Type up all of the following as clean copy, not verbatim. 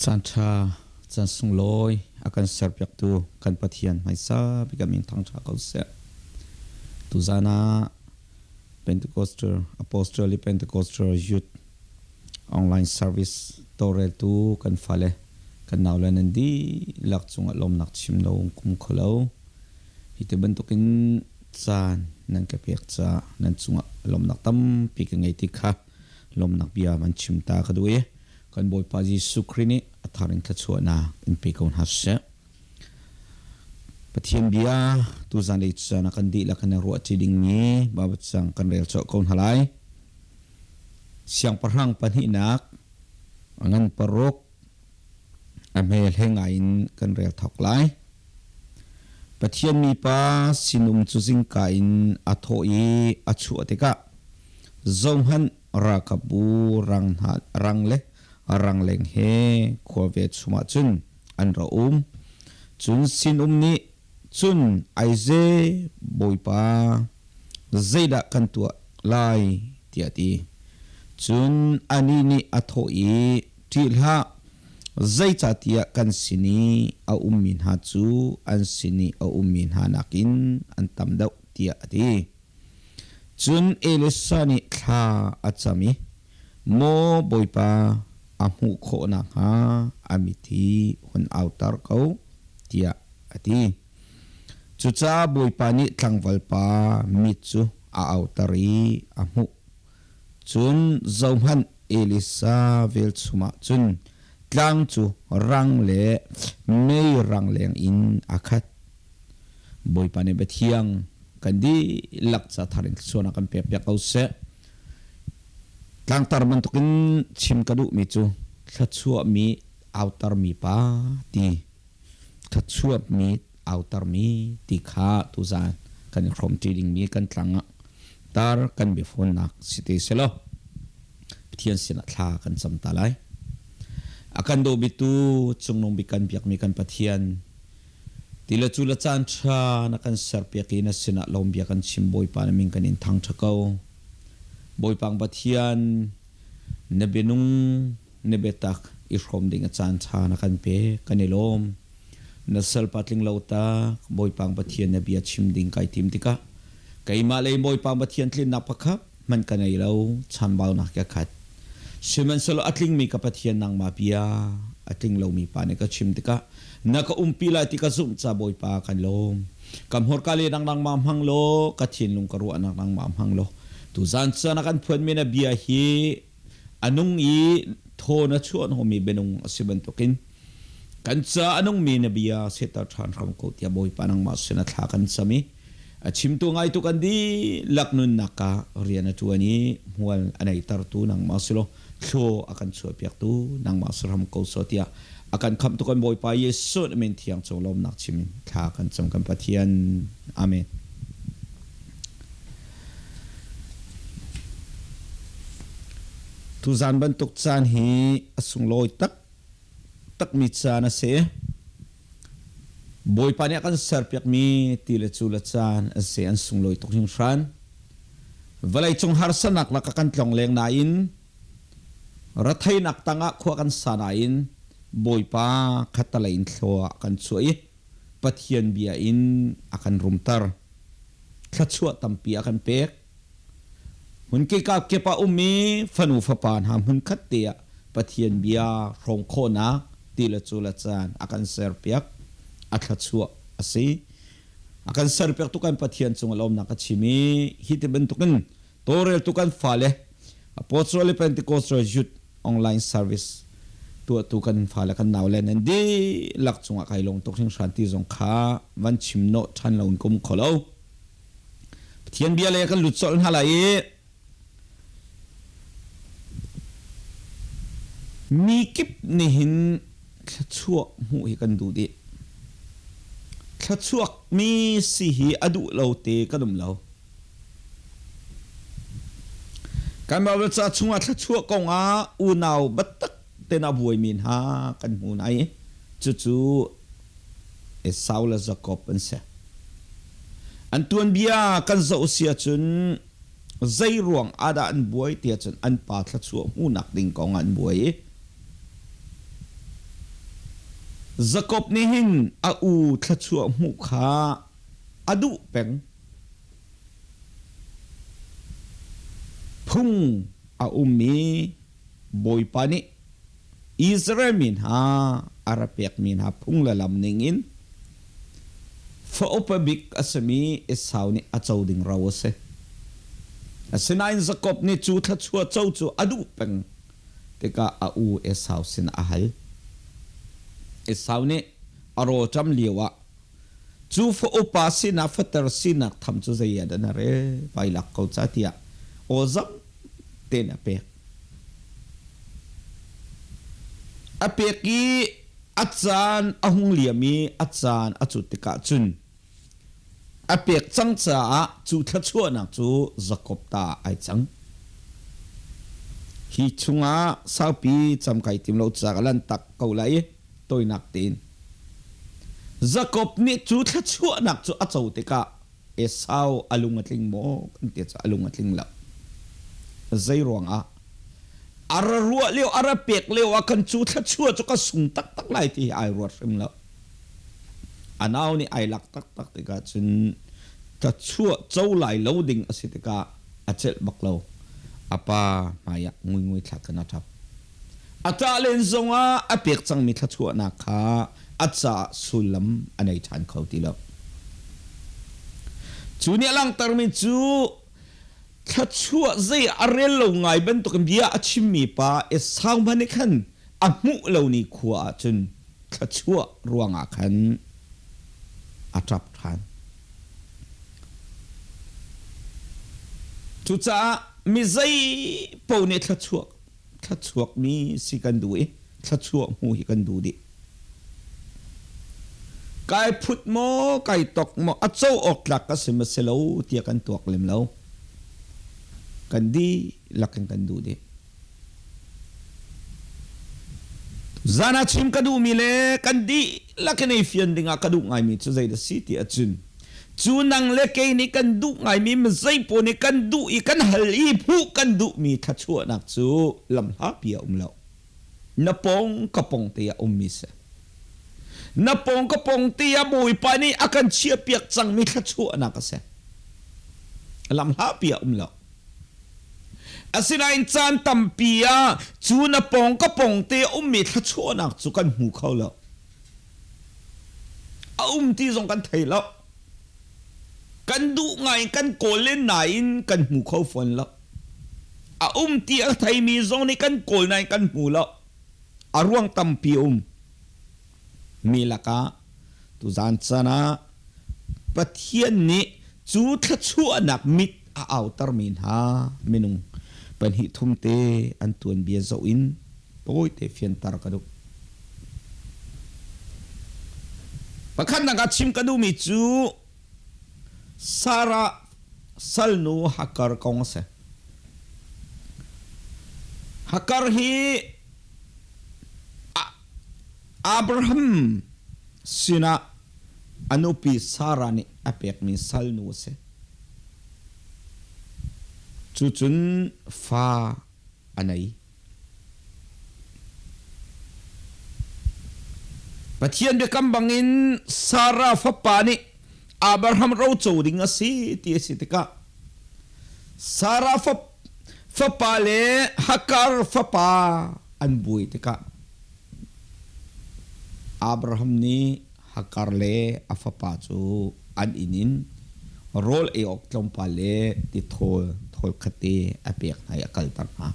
chan tha chan sung loi akan serpiak tu kan pathian mai sa bigaming thangtha kau se tu zana Pentecostal Apostolic Pentecostal Youth online service tore tu kan fale kan naulan ndi lak chunga lawmnak chimno kum kholo hite bentukin chan nan ka pek cha nan chunga lawmnak tampi ngei ti kha lawmnak bia man chimta ka duye kan boy pa Jesu Krini atharin ka chuana in pe kon hase pathian bia tu zan le chana kan di la kan ro chiding ni babat sang kan rel cho kon halai siang parhang panhinak angan parok amel hengain kan rel thok lai pathian mi pa sinum chuzing kain athoi achu ateka zonghan rakabu rangle rangleng he khove chuma chun an ra chun sinum ni chun aize boipa zeida kan tua lai tiati chun ani ni athoi tilha zai chatia kan sini a min ha chu an sini a min ha nakin an tamdau tia ati chun elisani kha achami mo boipa amu kho na ha amiti hun outer ko tia ati chucha boipa ni tlangwalpa mitchu a outeri amu chun zomhan elisa vel chuma chun tlang chu rangle mei rangleng in akhat boipa ne bethiang kandi lakcha tharin sona kan pe pe kause tlang tar man tukin chim kadu mi chu thachua mi outer mi pa ti thachua mi outer mi ti kha tu zan kan from trading mi kan tlanga tar kan be phone nak site selo thian sina thla kan samta lai akan do bitu chungnong bikan biak mi kan pathian tila chula chan tha na kan sarpiaki na sina lombia kan chimboi pa na min kan in thang thakau boy pang pathian nebenung nebetak i khom ding chan tha na kan pe kanilom na sal patling lauta boy pang pathian na bia chim ding kai tim tika kai ma lei boy pang pathian tlin na pakha man kanai lo chan bau na ka khat siman solo atling mi ka pathian nang ma pia atling lo mi pa ne ka chim tika naka umpila tika zum cha boy pa kan lom kam hor kali nang mam hang lo ka thin lung karu anak nang mam hang lo tu zan cha na kan phun mi na bia hi anung i thona chuan homi benung asiban tokin kan cha anung mi na bia seta than ram ko tia boy pa nang ma sena thla kan sami achim tu ngai tu kan di laknun naka riana tu ani mual anai tar tu nang maslo thlo akan chu piak tu nang masram ko sotia akan kham tu kan boy pa Yesu men thiang cholom nak chimin tha kan cham kan pathian amen tu zan ban tuk chan hi asung loi tak mi chana se boy pa ne kan sarpiak mi tile chula chan ase an sung loi tuk hing fran valai chung har sanak la ka kan tlong leng na in rathai nak tanga khwa kan sana in boy pa khatala in thloa kan chuai pathian bia in akan rumtar thachua tampi akan pek hun ke ka ke pa ummi fanu fa pan ham hun khatia pathian bia rong khona tila chula chan akan serpiak athachua ase akan serpiak tu kan pathian chung lom na ka chimi hite ben tukan torel tukan fale Apostolic Pentecostal Youth online service tu kan fala kan naulen ndi lak chunga kai long tok sing shanti zong kha van chimno than laun kum kholo thian bia le kan luchol halai mi kip ni hin thachua mu hi kan du di thachuak mi si hi adu lo te kadum lo kan ba cha chunga thachua konga u naw batak tena buai min ha kan mu nai chu e saula jacob an se an tuan bia kan zo sia chun zai ruang ada an buai tia chun an pa thachua mu nak ding kong an buai Jacob ni hin a u thachua mu kha adu peng phung a mi boy pani Israel min ha arapek min ha phung la lam ningin fa opabik asami Esau ni achau ding rawse asinain Jacob ni chu thachua chau chu adu peng teka a u Esau sin ahal Esau ni aro cham liwa chu fa opa sina fatar sina tham chu zaya da na re pailak kau chatia ozam ten apeki achan ahung liami achan achutika chun apek changcha chu thachua na chu Jacob ta ai chang hi chunga saupi chamkai timlo chagalan tak kaulai toinak tin Jacob ni chu thachua nak chu achau tika Esau alungatling mo kanti cha alungatling la zairong a ararua leo arapek leo akan chu thachua chu ka sung tak tak lai ti ai ruat rim la anau ni ai lak tak tak tika chun thachua chau lai loading asitika achel baklo apa maya ngui ngui thakana thap ata len zonga apek chang mi thachua na kha acha sulam anei than khauti lo chunia lang tarmi chu thachua zai arel lo ngai ban to kan bia achimi pa e sang bani khan amu lo ni khuwa chun thachua ruanga khan atrap than chu cha mi zai po ne thachua mi sikandu e thachua mu hi kan du di kai phut mo kai tok mo achau ok lak ka simaselo tia kan tuak lem lo kandi lakan kan du de zana chim kadu mile kandi lakan ei fian dinga kadu ngai mi chu zai da city achun chu nang le ke ni kan du ngai mi zai po ni kan du I kan hal I phu kan du mi thachua nak chu lam ha pia lo na pong kapong te ya mi se na pong kapong te ya boy pa ni akan chia piak chang mi thachua nak se lam ha pia lo asinain chan tampia chu na pong kapong te mi thachua nak chu kan hu khau lo a ti zong kan thei lo kan du ngai kan kolen nain kan hu khau fon lo a ti a thai mi zong ni kan kol nai kan hu lo aruang tampi milaka tu zan chana pathian ni chu thachua nak mit a outer min ha minung pan hi thum te an tuan bia zo in poi te fian tar ka du pakhan na ga chim ka du mi chu sara salnu hakar kong se hakar hi Abraham sina anupi sara ni apek mi salnu se chuchun fa anai pathian be kambangin sara fa pani Abraham ro choding asi ti sitika sara fa pale hakar fa pa anbui tika Abraham ni hakar le afapa chu an inin rol e ok tlom pale ti thol khati apek hai akal tar ha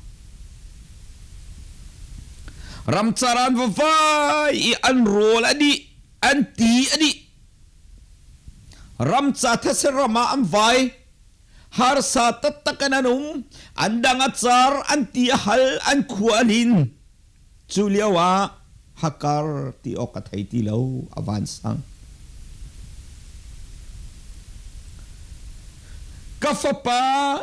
ramcharan vai I an rol adi an ti adi ramcha thase rama am vai har sa tattakananum andang achar an ti hal an khualin chuliawa hakar ti okathai ti lo avansang kafapa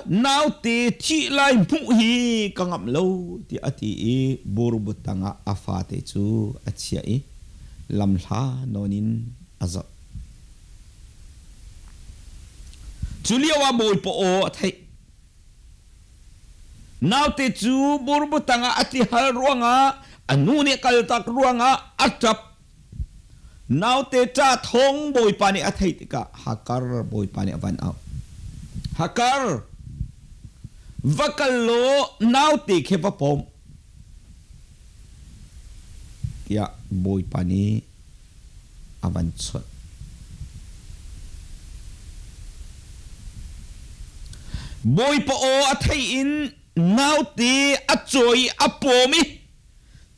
nauti chi lai mu hi kangam lo ti ati e borbutanga afate chu achia e lamhla nonin aza chuliawa boy po o thai nauti chu borbutanga ati hal ruanga anuni kaltak ruanga atap nau te cha thong boi pani a thei tika hakar boi pani avan out hakar vakalo nau te khepa pom ya boi pani avan chot boi po o a thei in nau te a choi a pomi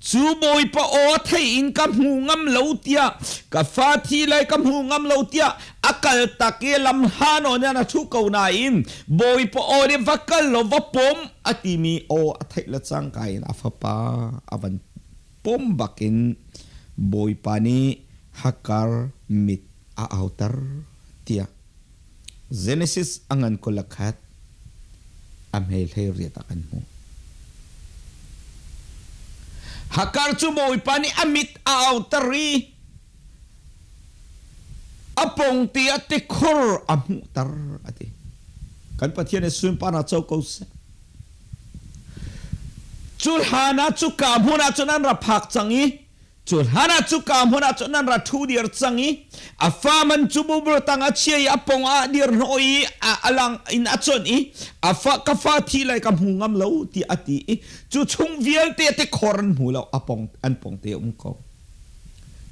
chu boi po o thei in kam hu ngam lo tia ka fa thi lai kam hu ngam lo tia akal take lam hano na thu ko na in boi po o de vakal lo va pom atimi o a thei la chang kai na fa pa avan pom bakin boi pani hakar mit a outer tia Genesis angan ko lakhat amhel hay riyatakan mo hakar chu boi pani amit a outer ri apong ti ati khur amutar ati kan pathian sun pana chau ko chul hana chu kam huna chunan ra phak changi chul hana chu kam huna chunan ra thu dir changi afaman chu bubur tanga chei apong a dir noi a alang in achon I afa ka fa thi lai kam hungam lo ti ati chu chung vial te te khoran hu lo apong an pong te ko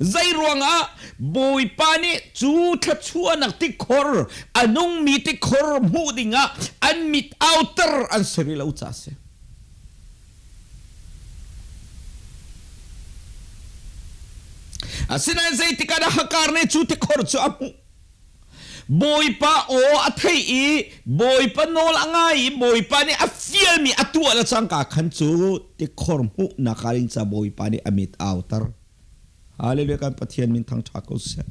zai ruanga boi pani chu tha chuanak ti khor anung mi ti khor mu dinga an mit outer an seri lo cha se asina zai ti kada hakar ne chu ti khor chu amu boi pa o athei I boi pa nol angai boi pa ni a fiel mi atua la changka khan chu ti khor mu na karin cha boi pa ni amit outer hallelujah kan pathian min thang thako se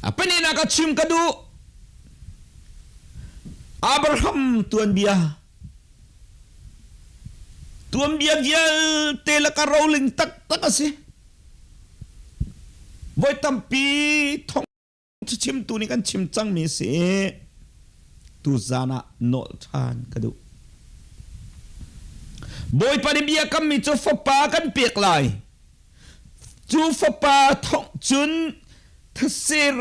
apani na ka chim kadu Abraham tuan bia vial tela ka rolling tak ase voi tampi thong chim tu ni kan chim chang mi se tu zana nol than kadu boi pani bia kam mi chu fa kan pek lai chu fa thong chun thsir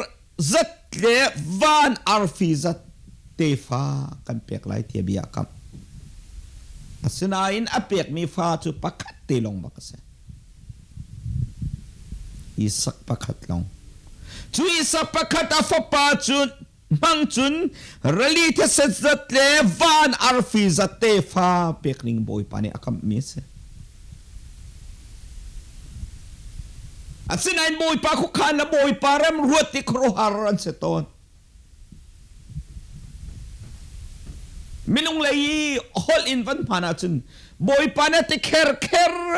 zat le van arfi zat te fa kan pek lai tia bia kam asinain apek mi fa chu pakhat te long bakase isak pakhat long chu isak pakhat a fa pa chun mang chun rali the sezat le van arfi zate fa pekning boy pani akam mi se asinain boy pa khu khan na boy param ruati kroharan se ton minung lay hol in van pana chun boy pana te kher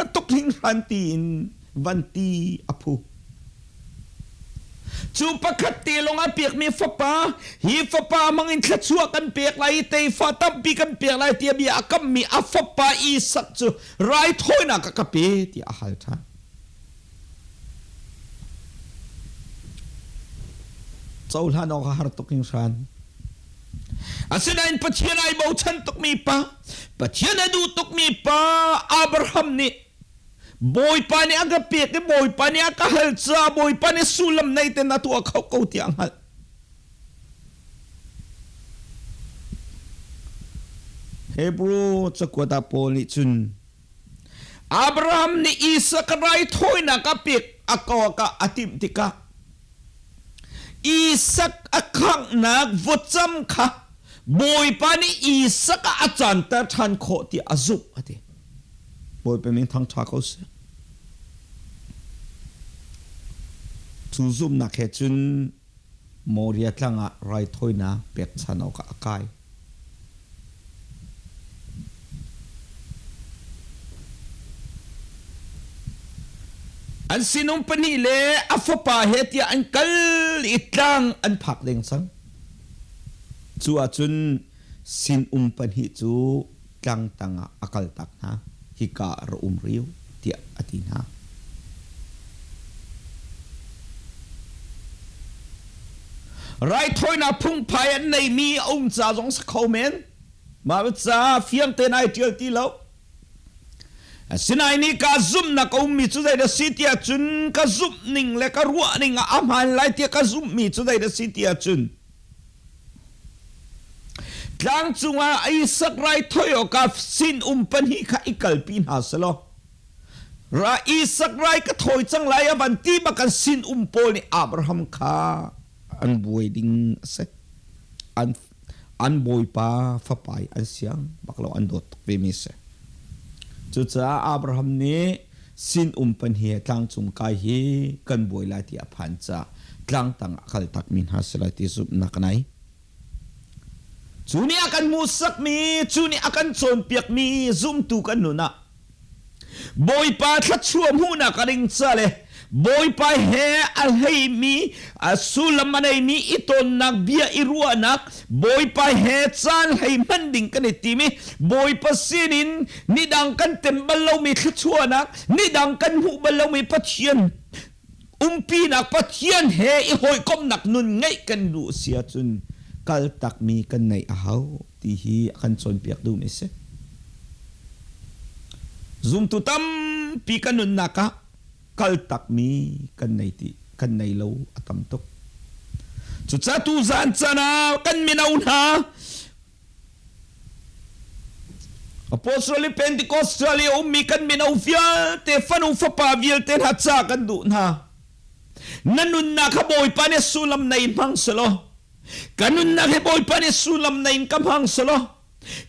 tukling rantin vanti apu chu pakhat te long a pek mi fa hi fa mangin thachua kan pek lai te fa tampi kan pek lai tia bi akam mi a fa I sak chu rai thoina ka kape ti a hal tha chaul han o har tuking ran asinain pathian ai bo chan tuk mi pa pathian adu tuk mi pa Abraham ni boy pa ni aga pek ni boy pa ni aka hal cha boy pa ni sulam nei ten na tu khau ko ti ang hal Hebrew chakwata poli chun Abraham ni Isaac rai thoina ka pek ako ka atim tika Isaac akhang nak vocham kha boy pa ni Isaac achan ta than kho ti azuk ati boy pe min thang tha ko se chu zum na khe chun moria tlanga rai thoina pek chano ka akai an sinong panile afopa hetia an kal itlang an phak leng sang chu achun sin panhi chu tlang tanga akal tak na hika ro riu tia atina rai thoina phung phai an nei mi ong cha jong sa khomen ma cha fiang te nai tial ti lo sinai ni ka zoom na ka mi chu dai da sitia chun ka zoom ning le ka ruwa ning amhan lai tia ka zoom mi chu dai da sitia chun tlang chunga ai sak rai thoyo ka sin pan hi kha ikal pin ha salo ra isak rai ka thoi chang lai aban ti ba kan sin pol ni Abraham kha an buai ding se an boy pa fa pai an siang baklo an dot ve mi se chu cha Abraham ni sin pan hi tlang chung kai hi kan boy la ti aphan cha tlang tang akal tak min ha sala ti sup na kanai chuni akan musak mi chuni akan chon piak mi zoom tu kan nuna boy pa thla chuam hu na karing chale boy pa he al hei mi asulam manai mi iton nak bia irua nak boy pa he chan hei manding kan ti mi boy pa sinin nidang kan tembalaw mi thla chuanak nidang kan hu balaw mi pathian umpi nak pathian he i hoi kom nak nun ngei kan du sia chun kal tak mi kan nei ahaw ti hi akan chon piak du mi se zoom tu tam pi kan nun naka kal tak mi kan nei ti kan nei lo atam tok chu cha tu zan chana kan minaw na Apostolic Pentecostal mi kan minaw fial te fanu fa pa vial te ha cha kan du na nanun na ka boy pa ne sulam na imang salo kanun na ke boy pa ne sulam na in kamhang salo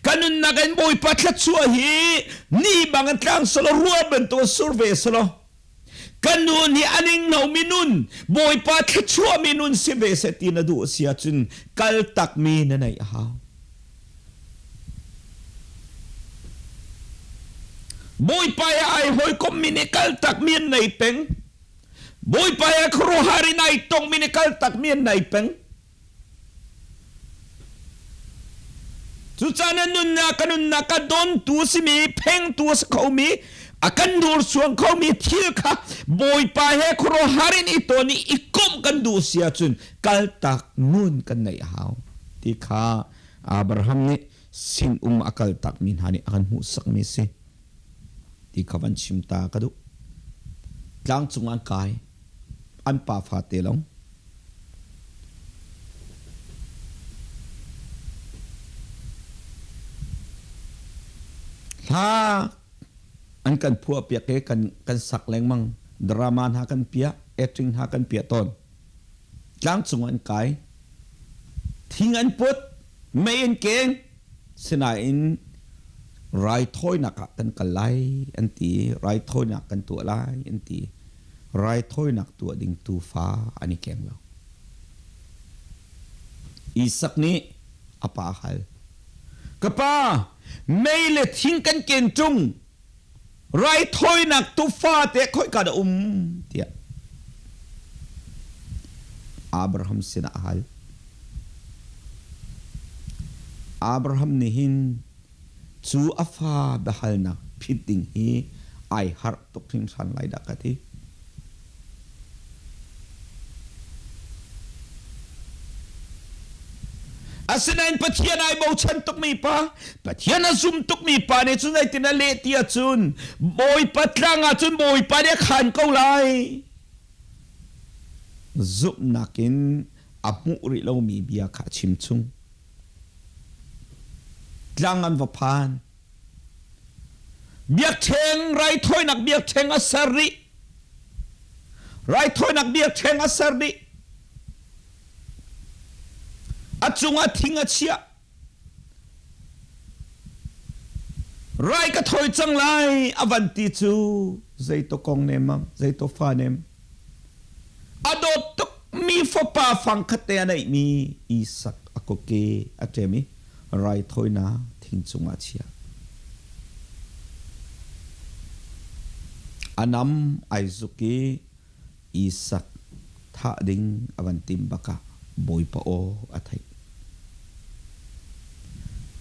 kanun na kan boy pa tla chua hi ni bangan tlang salo ruwa bento survey salo kanun hi aning nau minun boy pa tla chua minun si be se tina du sia chun kal tak mi na nai ha boy pa ya ai hoi kom mini kal tak mi nai peng boy pa ya kro hari nai tong mini kal tak mi nai peng chu chana nun na kanun na ka don tu si mi peng tu sa khau mi akan dur suang khau mi thil kha boy pa he kro harin ito ni ikom kan du sia chun kal tak nun kan nei haw ti kha Abraham ni sin akal tak min hani akan hu sak mi se ti khawan chimta ka du tlang chung an kai an pa fa te long ha an kan phua pia ke kan sak leng mang drama ha kan pia acting ha kan pia ton tlang chung an kai thing an put mai en keng sina in rai thoi nak kan kalai an ti rai thoi nak kan tu lai an ti rai thoi nak tu ding tu fa ani keng lo isak ni apa hal kapa meile thing kan ken chung rai thoi nak tu fa te khoi ka da tia Abraham sina hal Abraham nihin chu afa bahal na fitting hi ai har tok thim san lai da ka thi asinain pathian ai bo chan tok mi pa pathian a zum tok mi pa ne chu nai tina le tia chun boy patlanga chun boy pa ne khan ko lai zup nakin amu ri lo mi bia kha chim chung tlangan va phan biak theng rai thoi nak biak theng asari rai thoi nak biak theng asari achunga thinga chia rai ka thoi chang lai avanti chu zai to kong nem zai to fa nem adot tok mi fo pa phang khate anai mi isak akoke atemi rai thoi na thing chunga chia anam aizuki isak tha ding avantim baka boy pa o athai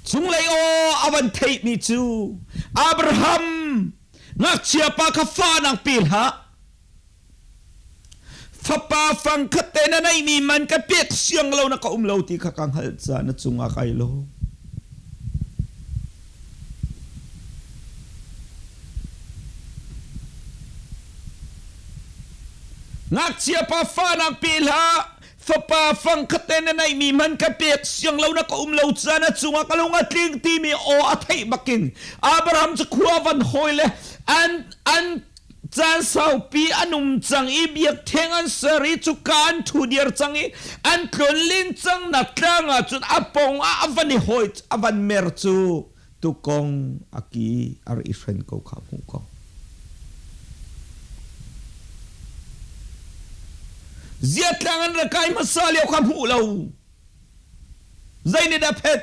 chung lai o avan thai mi chu Abraham ngak chia pa kha fa nang pil ha fa pa phang khate na nai mi man ka pek siang lo na ka lo ti kha kang hal cha na chunga kai lo ngak chia pa fa nak pilha fa pa fang khaten nai mi man ka pek siang lo na ka lo chana chunga kalunga tling ti mi o athai bakin Abraham chu khuwa van hoile an chan sau pi anum chang i biak theng an sari chu kan thu dir changi an klon lin chang na tlanga chun apong a avani hoit avan mer chu tu kong aki ar ifren ko kha mu ko ziat langan rakai masali o kam hu lo zaini da phet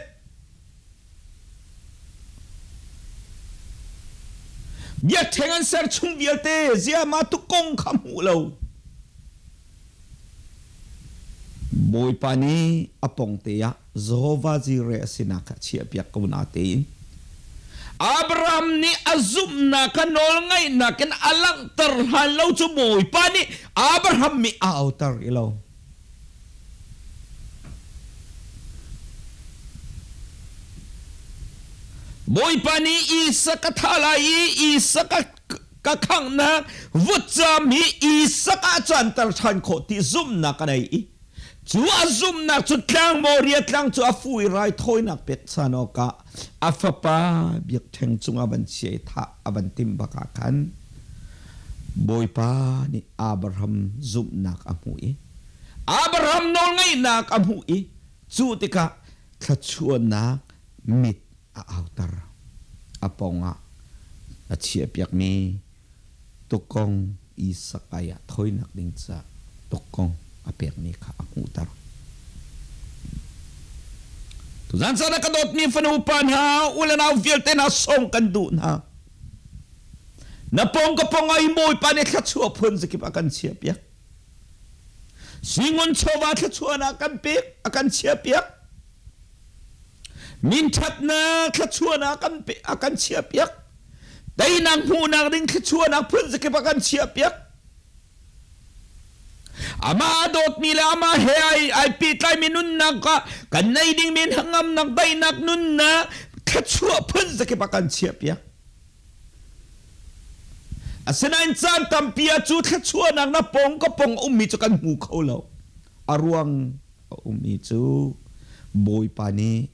biak thengan ser chung vialte zia ma tu kong kam hu lo boy pani apong te ya Jehovah Jireh sinaka chia piak ko na te Abraham ni azum na kanol ngay na kin alang terhan lau chu boy pani Abraham mi outer ilaw boy pani isa kathalai isa kakang na vutsa mi isa ka chan terhan ko ti zoom na kanai chu azum na chu tlang moriat lang chu afui rai thoi na pet sano ka afapa biak theng chunga ban che tha aban tim baka kan boy pa ni Abraham zum nak amui Abraham nol ngai nak amui chu tika thachuan nak mit a outer aponga a chia piak mi tukong isakaya thoi nak ding cha tukong apek mi kha amutar tu zan sa nakadot mi fanupan ha ulan au vilte na song kandu na napong ka pong ay moy panik khatsu apun zakip akan siapyak singon chowa khatsu na akan pek akan siapyak mintat na khatsu na akan siapyak dai nang hunang ding khatsu na apun zakip akan siapyak ama adot nila ama he ay pitlay minun na ka kanay ding min hangam nagday nun na katsua pun sa kipakan siap ya asinain chan tampi chu katsua nang na pong kapong umi chu kan mukaw law aruang umi chu boy pani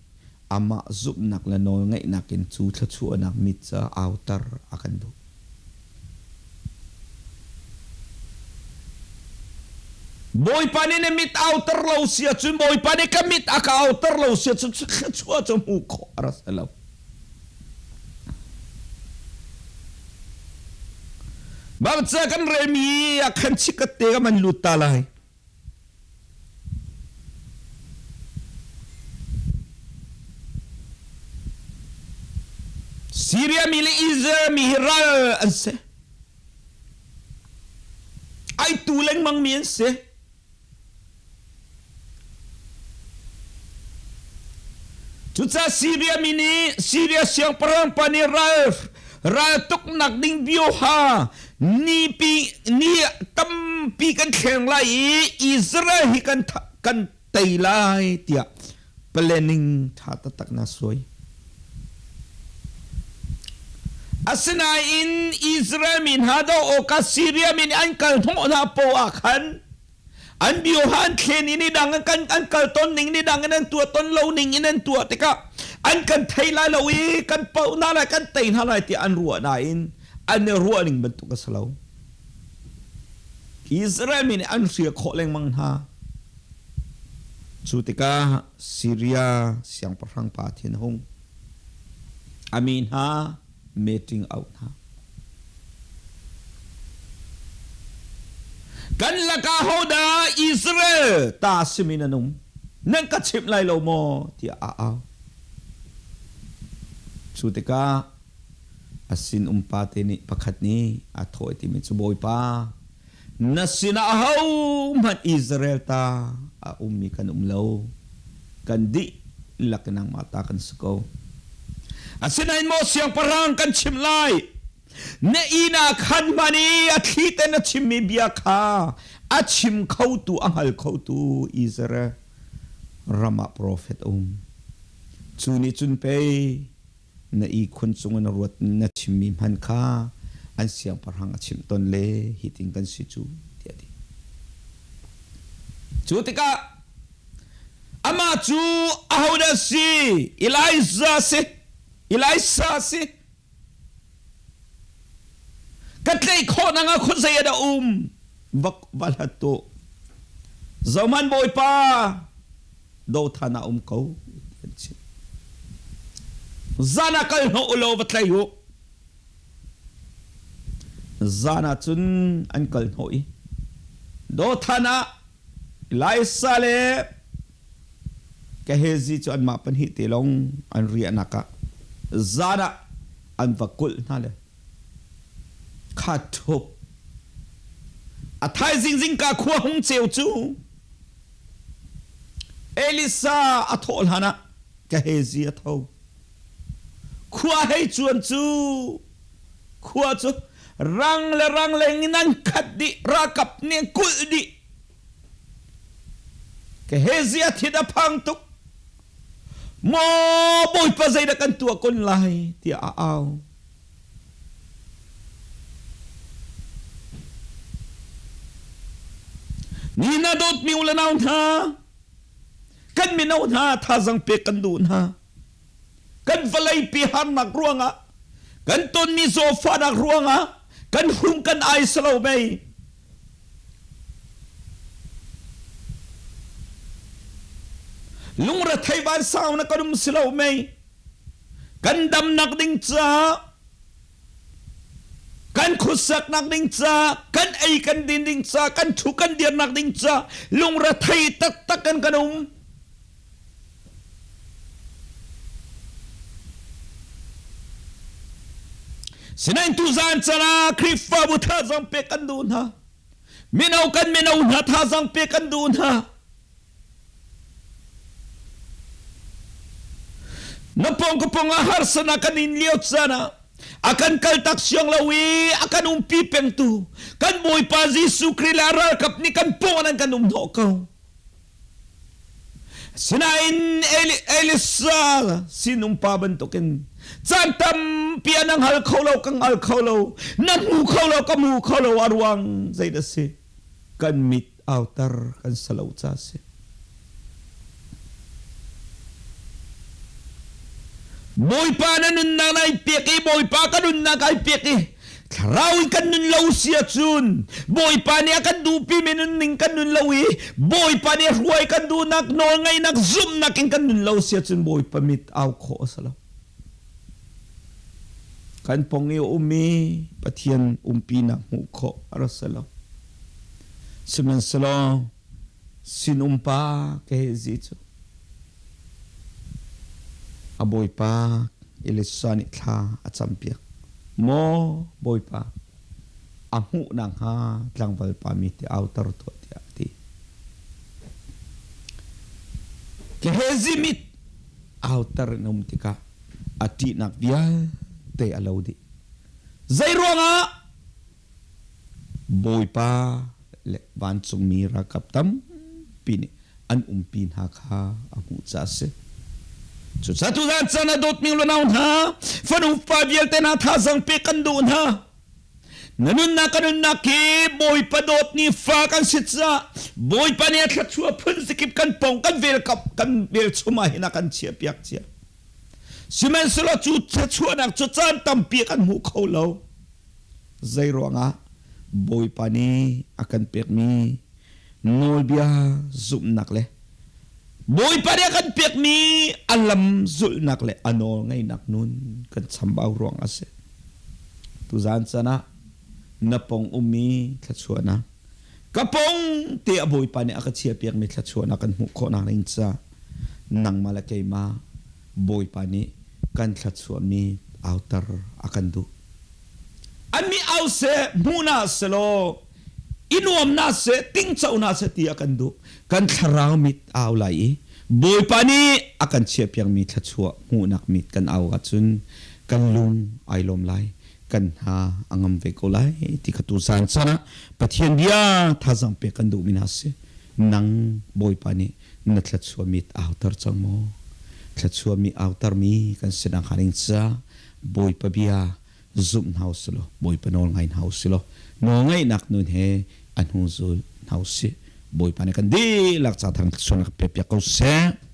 ama zup nak lanol ngay nakin chu katsua nak mit sa outer akan do boy pani ne mit outer law siya chun boy pani ka mit aka outer law siya chun chua chun muko aras alaw babat sa kan remi akan chikate ka man lutalay Syria mili Israel mihiral anse ay tulang mang miense Tutsa Syria mini Syria siyang parang paniral tuk nak ding bioha ni tampi kan keng lai Israel hi kan taylay tiya planning thatatak na soy asina in Israel min hado o ka Syria min an kalthong na po akan an biohan khen ini dangan kan an kalton ning ni dangan an tua ton lo ning inan tua tika an kan thaila lawi kan pau na la kan tain halai ti an ruwa na in an ruwa ning bentuk kasalaw Israel min an sia kholeng mang ha chu tika Syria siang parang pathin hong amin ha meeting out ha kan laka hoda Israel ta siminanum nang kachip lai lo mo ti a sutika asin umpate ni pakhat ni athoy ti mitsuboy pa nasinahaw man Israel ta a ummi kan umlaw kan di lak nang mata kan suko asinain mo siyang parang kan chimlay na ina kan mani at hita na chimibya ka at chim kautu ang hal kautu Israel rama prophet chuni chunpay na ikon sungan na ruwat na chimimhan ka an siyang parang at chimton le hiting kan si chu tiadi chu tika ama chu ahoda si Elijah si katlay ko na nga ko sa yada balato zaman boy pa daw thana ko zana kal no ulo batlayo zana chun an kal noi do thana Elijah le kahezi chu an mapan hi tilong an ria naka zana an vakul na le khathop athai jing ka khuwa hung cheu chu Elisa athol hana kahezi atho khuwa hei chuan chu khuwa chu rang le nginan khat di rakap ne kul di kahezi athida phang tuk mo boy pa zai da kan tua kon lai ti ao ni na dot mi ula naun ha kan mi naun ha tha jang pe kan dun ha kan valai pi han mak ruanga kan ton mi zo fa dak ruanga kan hum kan ai salo mai lungra thai ban sao na kanum silo mai kan dam nak ding cha kan khusak nak ding cha kan ai kan din ding cha kan thu kan dir nak ding cha lungra thai tak kan kanum sinain tu zan chana krifa bu tha jang pe kan dun ha minau na tha jang pe kan dun ha napong kupong ahar sana kanin liot sana akan kaltak siyang lawi akan umpipeng tu kan boy pa Jesu krilaral kap ni kan ponan kan umdoko sinain Elisa sinumpa bantukin santam pianang halkolaw kang halkolaw namukholaw kamukholaw arwang zaydasi kan mit outer kan salaw tsasi boy pa na nun na naipiki, boy pa ka nun na kaipiki. Rawi kan nun law siya chun. Boy pa niya kan dupi minuning kan nun lawi. Boy pa niya huway kan dunak no ngay zoom naking kan nun law siya chun. Boy pa mit aw ko asalaw. Kan pong iyo patian na muko arasalaw. Sumansalaw sinumpa kay Zito. Aboy pa ilisani tha at sampia mo boy pa amu nang ha tlangwal pa mi ti outer to ti ati ke hezimit outer num tika ati nak bial te alawdi zairo nga boy pa le ban sung mira kaptam pini an umpin ha kha amu chase so satu dan sana dot mi lunaun ha fanu pa biel tena thazang pe kandun ha nanun na kanun na ki boy pa dot ni fa kan sitsa boy pa ni atla chua phun sikip kan pong kan vel kap kan vel chuma hina kan chia piak chia simen solo chu chua nak chu chan tampi kan mu kholo zairo nga boy pa ni akan pek mi nol bia zum nak le boy pa rin kan pek mi alam zul nakle ano ngay naknun kan sambaw ruang ase tuzan sana napong tlatsua na kapong te aboy pa ni akat siya pek mi tlatsua na kan muko na rin sa nang malakay ma boy pa ni kan tlatsua mi outer akan du ami ause muna selo inuam na se tingchaw na se ti akan du kan tharang mit awlai boy pani akan siap yang mit thachua munak mit kan awat chun kan lung ailom lai kan ha angam ve ko lai ti khatu san sana pathian dia thazang pe kan du minase nang boy pani na thachua mit outer changmo thachua mi outer mi kan sedang haring cha boy pa bia zoom house lo boy panol ngain house lo no ngai nak nun he anhuzul house boy panik kan dihlak sa thang sona pepya ko se